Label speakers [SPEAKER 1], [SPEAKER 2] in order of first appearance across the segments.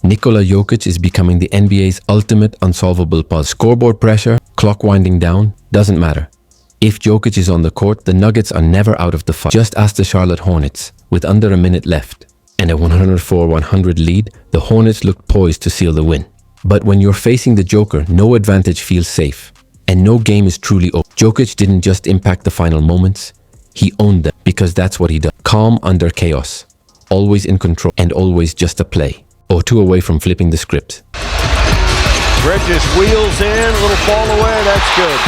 [SPEAKER 1] Nikola Jokić is becoming the NBA's ultimate unsolvable puzzle. Scoreboard pressure, clock winding down, doesn't matter. If Jokic is on the court, the Nuggets are never out of the fight. Just ask the Charlotte Hornets. With under a minute left and a 104-100 lead, the Hornets looked poised to seal the win. But when you're facing the Joker, no advantage feels safe. And no game is truly over. Jokic didn't just impact the final moments, he owned them, because that's what he does. Calm under chaos, always in control, and always just a play or two away from flipping the script.
[SPEAKER 2] Bridges wheels in, a little fall away, that's good.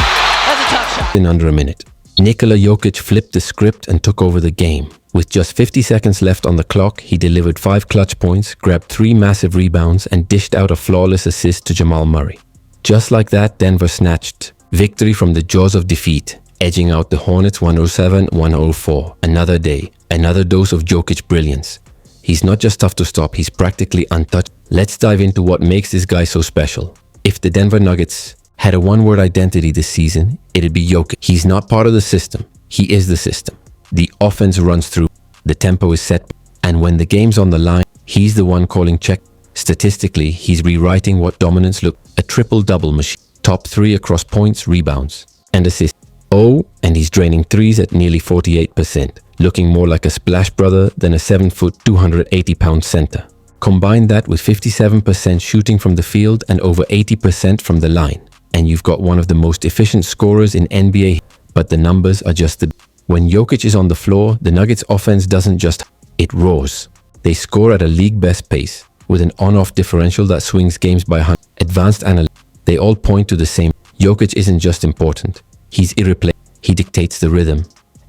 [SPEAKER 3] That's a tough shot.
[SPEAKER 1] In under a minute, Nikola Jokić flipped the script and took over the game. With just 50 seconds left on the clock, he delivered 5 clutch points, grabbed 3 massive rebounds, and dished out a flawless assist to Jamal Murray. Just like that, Denver snatched victory from the jaws of defeat, edging out the Hornets 107-104. Another day, another dose of Jokic brilliance. He's not just tough to stop, he's practically untouched. Let's dive into what makes this guy so special. If the Denver Nuggets had a one-word identity this season, it'd be Jokic. He's not part of the system, he is the system. The offense runs through, the tempo is set, and when the game's on the line, he's the one calling check. Statistically, he's rewriting what dominance looked. A triple-double machine. Top 3 across points, rebounds, and assists. Oh, and he's draining threes at nearly 48%, looking more like a Splash Brother than a 7-foot, 280-pound center. Combine that with 57% shooting from the field and over 80% from the line, and you've got one of the most efficient scorers in NBA. But the numbers are just the... When Jokic is on the floor, the Nuggets offense doesn't just... It roars. They score at a league-best pace, with an on-off differential that swings games by 100. Advanced analytics, they all point to the same. Jokic isn't just important, he's irreplaceable. He dictates the rhythm,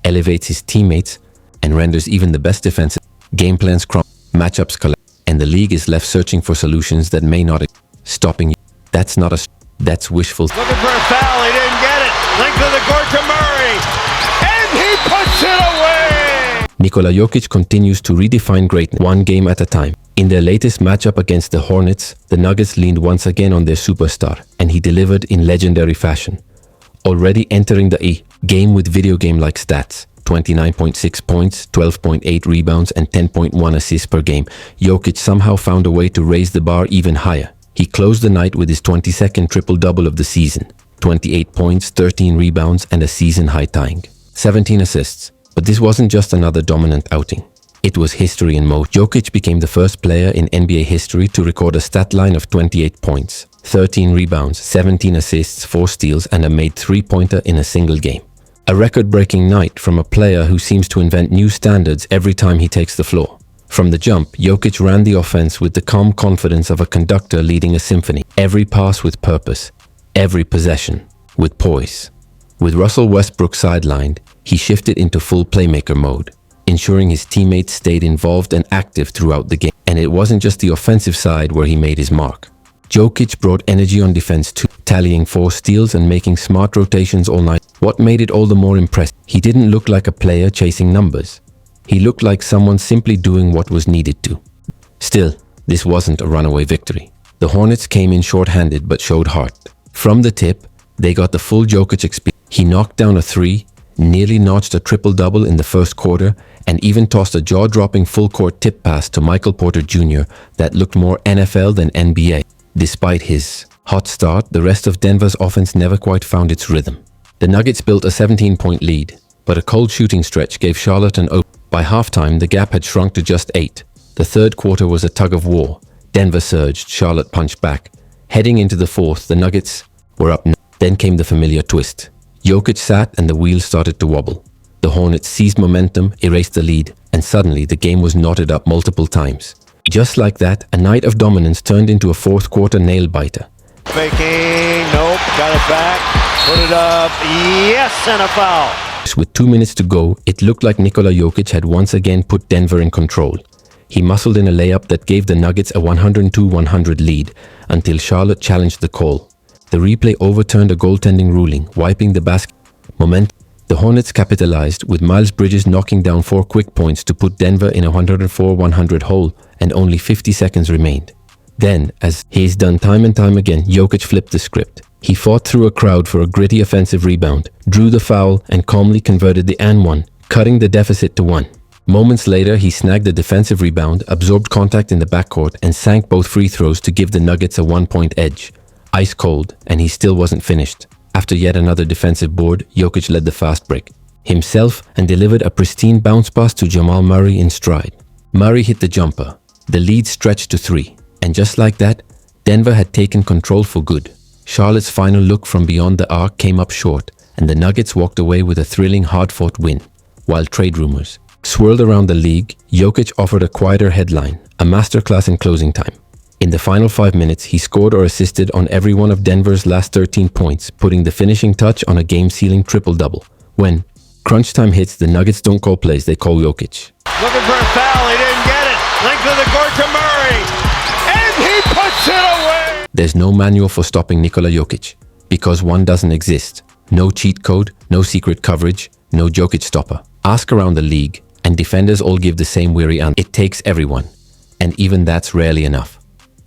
[SPEAKER 1] elevates his teammates, and renders even the best defensive game plans crumble, matchups collapse, and the league is left searching for solutions that may not stopping you. That's not a... That's wishful.
[SPEAKER 2] Looking for a foul, he didn't get it. Length of the court to Murray, and he puts it away!
[SPEAKER 1] Nikola Jokic continues to redefine greatness, one game at a time. In their latest matchup against the Hornets, the Nuggets leaned once again on their superstar, and he delivered in legendary fashion. Already entering the game with video game-like stats, 29.6 points, 12.8 rebounds, and 10.1 assists per game, Jokic somehow found a way to raise the bar even higher. He closed the night with his 22nd triple-double of the season, 28 points, 13 rebounds, and a season-high tying 17 assists. But this wasn't just another dominant outing. It was history in motion. Jokic became the first player in NBA history to record a stat line of 28 points, 13 rebounds, 17 assists, 4 steals, and a made three-pointer in a single game. A record-breaking night from a player who seems to invent new standards every time he takes the floor. From the jump, Jokic ran the offense with the calm confidence of a conductor leading a symphony. Every pass with purpose, every possession with poise. With Russell Westbrook sidelined, he shifted into full playmaker mode, ensuring his teammates stayed involved and active throughout the game. And it wasn't just the offensive side where he made his mark. Jokic brought energy on defense too, tallying 4 steals and making smart rotations all night. What made it all the more impressive? He didn't look like a player chasing numbers. He looked like someone simply doing what was needed to. Still, this wasn't a runaway victory. The Hornets came in short-handed but showed heart. From the tip, they got the full Jokic experience. He knocked down a 3, nearly notched a triple-double in the first quarter, and even tossed a jaw-dropping full-court tip pass to Michael Porter Jr. that looked more NFL than NBA. Despite his hot start, the rest of Denver's offense never quite found its rhythm. The Nuggets built a 17-point lead, but a cold shooting stretch gave Charlotte an open. By halftime, the gap had shrunk to just 8. The third quarter was a tug of war. Denver surged, Charlotte punched back. Heading into the fourth, the Nuggets were up. Then came the familiar twist. Jokic sat and the wheels started to wobble. The Hornets seized momentum, erased the lead, and suddenly the game was knotted up multiple times. Just like that, a night of dominance turned into a fourth quarter nail-biter.
[SPEAKER 2] Faking, nope, got it back, put it up, yes, and a foul.
[SPEAKER 1] With 2 minutes to go, it looked like Nikola Jokic had once again put Denver in control. He muscled in a layup that gave the Nuggets a 102-100 lead until Charlotte challenged the call. The replay overturned a goaltending ruling, wiping the basket. Momentum. The Hornets capitalized, with Miles Bridges knocking down 4 quick points to put Denver in a 104-100 hole, and only 50 seconds remained. Then, as he's done time and time again, Jokic flipped the script. He fought through a crowd for a gritty offensive rebound, drew the foul, and calmly converted the and one, cutting the deficit to 1. Moments later, he snagged a defensive rebound, absorbed contact in the backcourt, and sank both free throws to give the Nuggets a 1-point edge. Ice cold, and he still wasn't finished. After yet another defensive board, Jokic led the fast break himself and delivered a pristine bounce pass to Jamal Murray in stride. Murray hit the jumper. The lead stretched to 3. And just like that, Denver had taken control for good. Charlotte's final look from beyond the arc came up short, and the Nuggets walked away with a thrilling, hard-fought win. While trade rumors swirled around the league, Jokic offered a quieter headline, a masterclass in closing time. In the final 5 minutes, he scored or assisted on every one of Denver's last 13 points, putting the finishing touch on a game-sealing triple-double. When crunch time hits, the Nuggets don't call plays, they call Jokic.
[SPEAKER 2] Looking for a foul, he didn't get it. Length of the court to Murray, and he puts it away!
[SPEAKER 1] There's no manual for stopping Nikola Jokic, because one doesn't exist. No cheat code, no secret coverage, no Jokic stopper. Ask around the league, and defenders all give the same weary answer. It takes everyone, and even that's rarely enough.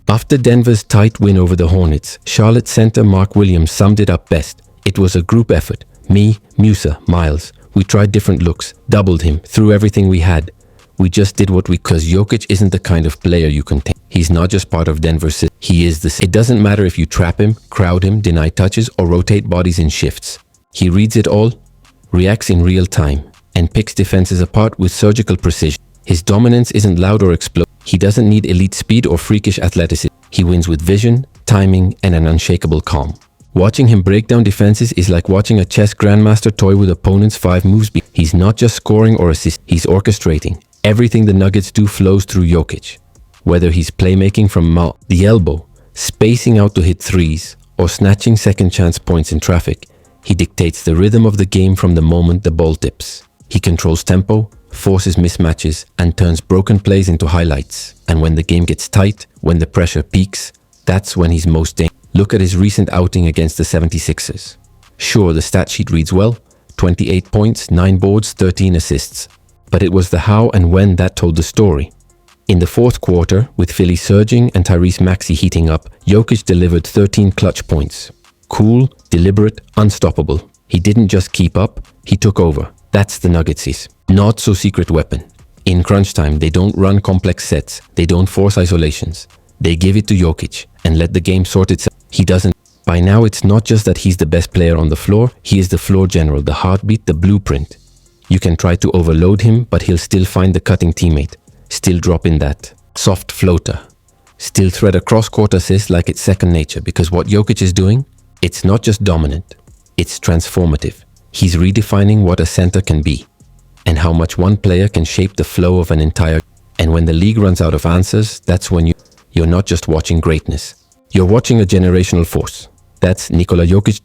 [SPEAKER 1] After Denver's tight win over the Hornets, Charlotte center Mark Williams summed it up best. It was a group effort. Me, Musa, Miles. We tried different looks, doubled him, threw everything we had. We just did what we could. Because Jokic isn't the kind of player you contain. He's not just part of Denver's system. He is the system. It doesn't matter if you trap him, crowd him, deny touches, or rotate bodies in shifts. He reads it all, reacts in real time, and picks defenses apart with surgical precision. His dominance isn't loud or explosive. He doesn't need elite speed or freakish athleticism. He wins with vision, timing, and an unshakable calm. Watching him break down defenses is like watching a chess grandmaster toy with opponents 5 moves. He's not just scoring or assisting, he's orchestrating. Everything the Nuggets do flows through Jokic. Whether he's playmaking from the elbow, spacing out to hit threes, or snatching second chance points in traffic, he dictates the rhythm of the game from the moment the ball tips. He controls tempo, forces mismatches, and turns broken plays into highlights. And when the game gets tight, when the pressure peaks, that's when he's most dangerous. Look at his recent outing against the 76ers. Sure, the stat sheet reads well, 28 points, 9 boards, 13 assists. But it was the how and when that told the story. In the fourth quarter, with Philly surging and Tyrese Maxey heating up, Jokic delivered 13 clutch points. Cool, deliberate, unstoppable. He didn't just keep up, he took over. That's the Nuggets' not so secret weapon. In crunch time, they don't run complex sets, they don't force isolations. They give it to Jokic and let the game sort itself. He doesn't. By now, it's not just that he's the best player on the floor, he is the floor general, the heartbeat, the blueprint. You can try to overload him, but he'll still find the cutting teammate, still drop in that soft floater, still thread a cross-court assist like it's second nature, because what Jokic is doing, it's not just dominant, it's transformative. He's redefining what a center can be and how much one player can shape the flow of an entire. And when the league runs out of answers, that's when you're not just watching greatness. You're watching a generational force. That's Nikola Jokic.